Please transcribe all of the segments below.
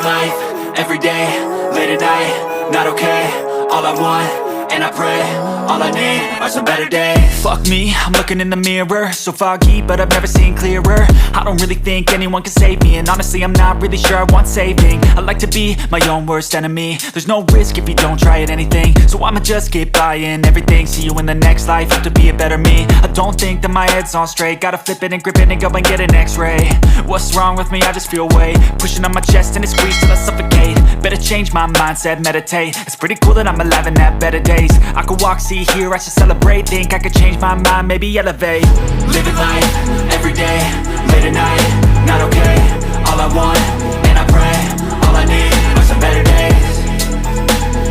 Living life, everyday, late at night, not okay. All I want, and I pray, all I need are some better days. Fuck me, I'm looking in the mirror, so foggy, but I've never seen clearer. I don't really think anyone can save me, and honestly I'm not really sure I want saving. I like to be my own worst enemy. There's no risk if you don't try at anything, so I'ma just keep buying everything. See you in the next life, have to be a better me. I don't think that my head's on straight, gotta flip it and grip it and go and get an x-ray. What's wrong with me? I just feel weight pushing on my chest and it squeezes till I suffocate. Better change my mindset, meditate. It's pretty cool that I'm alive and have better days. I could walk, see, hear, I should celebrate. Think I could change my mind, maybe elevate. Living life, everyday, late at night, not okay. All I want, and I pray, all I need are some better days.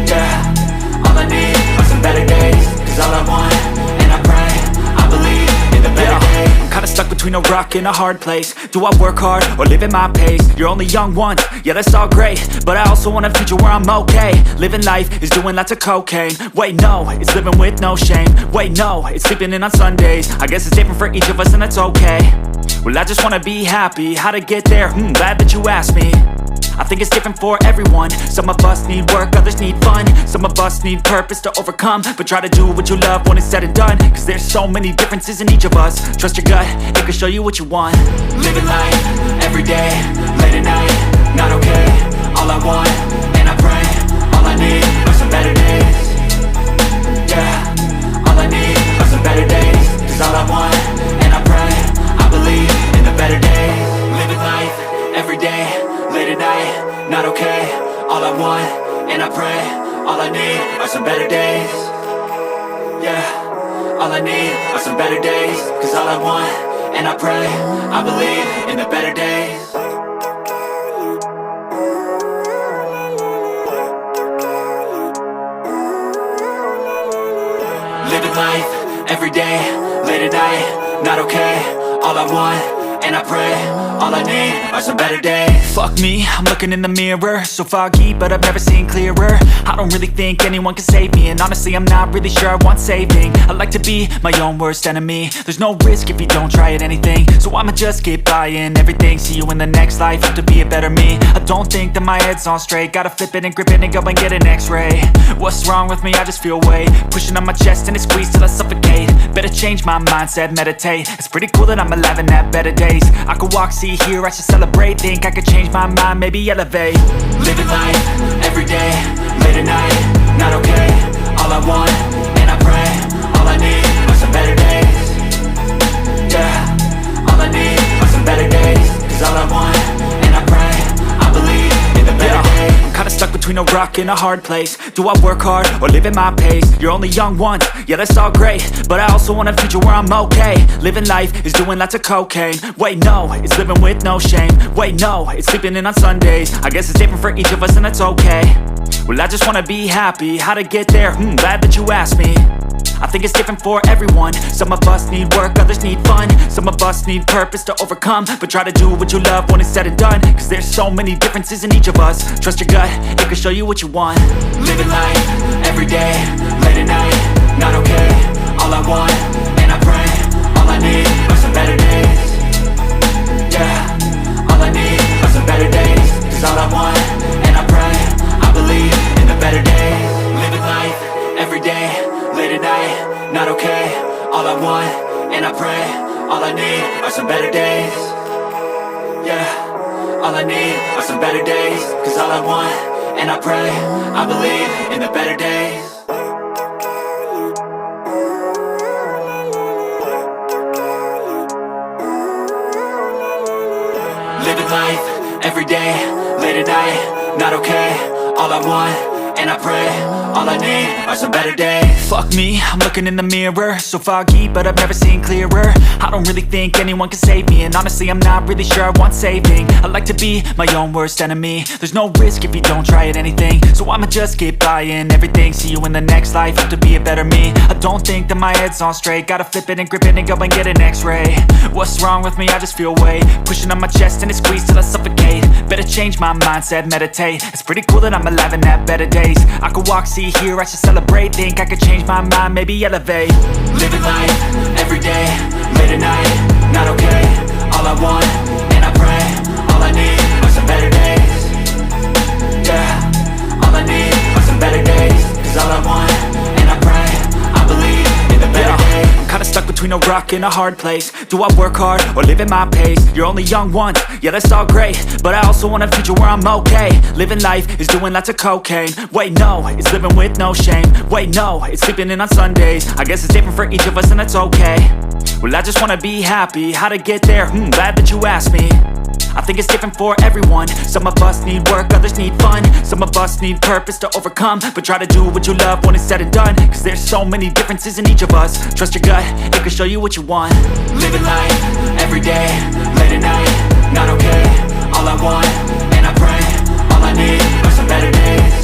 Yeah, all I need are some better days. Cause all I want, and I pray, I believe in the better days. I'm kinda stuck between a rock and a hard place. Do I work hard or live at my pace? You're only young once, yeah that's all great, but I also want a future where I'm okay. Living life is doing lots of cocaine. Wait no, it's living with no shame. Wait no, it's sleeping in on Sundays. I guess it's different for each of us and that's okay. Well I just wanna be happy, how to get there? Glad that you asked me. I think it's different for everyone. Some of us need work, others need fun. Some of us need purpose to overcome. But try to do what you love when it's said and done. Cause there's so many differences in each of us. Trust your gut, it can show you what you want. Living life, everyday, late at night, not okay. All I want, and I pray, all I need are some better days. Yeah, all I need are some better days. Cause all I want, and I pray, I believe in the better days. Living life, everyday, late at night, not okay. All I want, and I pray, all I need are some better days. Yeah, all I need are some better days. Cause all I want, and I pray, I believe in the better days. Living life, everyday, late at night, not okay. All I want, and I pray, all I need are some better days. Fuck me, I'm looking in the mirror, so foggy, but I've never seen clearer. I don't really think anyone can save me, and honestly I'm not really sure I want saving. I like to be my own worst enemy. There's no risk if you don't try at anything, so I'ma just keep buying everything. See you in the next life, have to be a better me. I don't think that my head's on straight, gotta flip it and grip it and go and get an x-ray. What's wrong with me? I just feel weight pushing on my chest and it squeezes till I suffocate. Better change my mindset, meditate. It's pretty cool that I'm alive and have better days. I could walk, see, hear, I should celebrate. Think I could change my mind, maybe elevate. Living life, everyday, late at night, not okay. All I want, and I pray, all I need are some better days. Yeah, all I need are some better days. Cause all I want, and I pray, I believe in the better days. I'm kinda stuck between a rock and a hard place. Do I work hard or live at my pace? You're only young once, yeah that's all great, but I also want a future where I'm okay. Living life is doing lots of cocaine. Wait no, it's living with no shame. Wait no, it's sleeping in on Sundays. I guess it's different for each of us and that's okay. Well I just wanna be happy, how to get there? Glad that you asked me. I think it's different for everyone. Some of us need work, others need fun. Some of us need purpose to overcome. But try to do what you love when it's said and done. Cause there's so many differences in each of us. Trust your gut, it can show you what you want. Living life, everyday, late at night, not okay. All I want, and I pray, all I need are some better days. Yeah, all I need are some better days. Cause all I want, and I pray, I believe in the better days. Living life, everyday, late at night, not okay. All I want, and I pray, all I need are some better days. Yeah, all I need are some better days. Cause all I want, and I pray, I believe in the better days. Living life, everyday, late at night, not okay. All I want, and I pray, all I need are some better days. Fuck me, I'm looking in the mirror, so foggy, but I've never seen clearer. I don't really think anyone can save me, and honestly I'm not really sure I want saving. I like to be my own worst enemy. There's no risk if you don't try at anything, so I'ma just keep buying everything. See you in the next life, have to be a better me. I don't think that my head's on straight, gotta flip it and grip it and go and get an x-ray. What's wrong with me? I just feel weight pushing on my chest and it squeezes till I suffocate. Better change my mindset, meditate. It's pretty cool that I'm alive and have better days. I could walk, see, hear, I should celebrate. Think I could change my mind, maybe elevate. Living life, everyday, late at night, not okay. All I want, and I pray, all I need are some better days. between a rock and a hard place. Do I work hard or live at my pace? You're only young once, yeah that's all great, but I also want a future where I'm okay. Living life is doing lots of cocaine. Wait no, it's living with no shame. Wait no, it's sleeping in on Sundays. I guess it's different for each of us and that's okay. Well I just wanna be happy, how to get there? Glad that you asked me. I think it's different for everyone. Some of us need work, others need fun. Some of us need purpose to overcome. But try to do what you love when it's said and done, cause there's so many differences in each of us. Trust your gut, it can show you what you want. Living life, everyday, late at night, not okay. All I want, and I pray, all I need are some better days.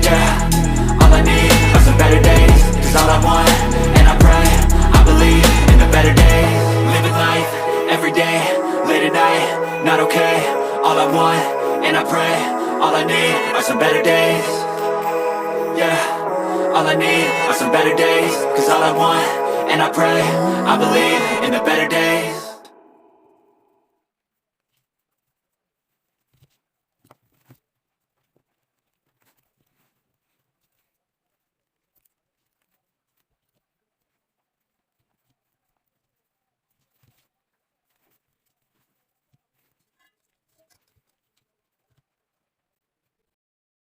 Yeah, all I need are some better days. Cause all I want, and I pray, I believe in the better days. Living life, everyday, late at night, not okay. All I want, and I pray, all I need are some better days. Yeah, all I need are some better days. Cause all I want, and I pray, I believe in the better days.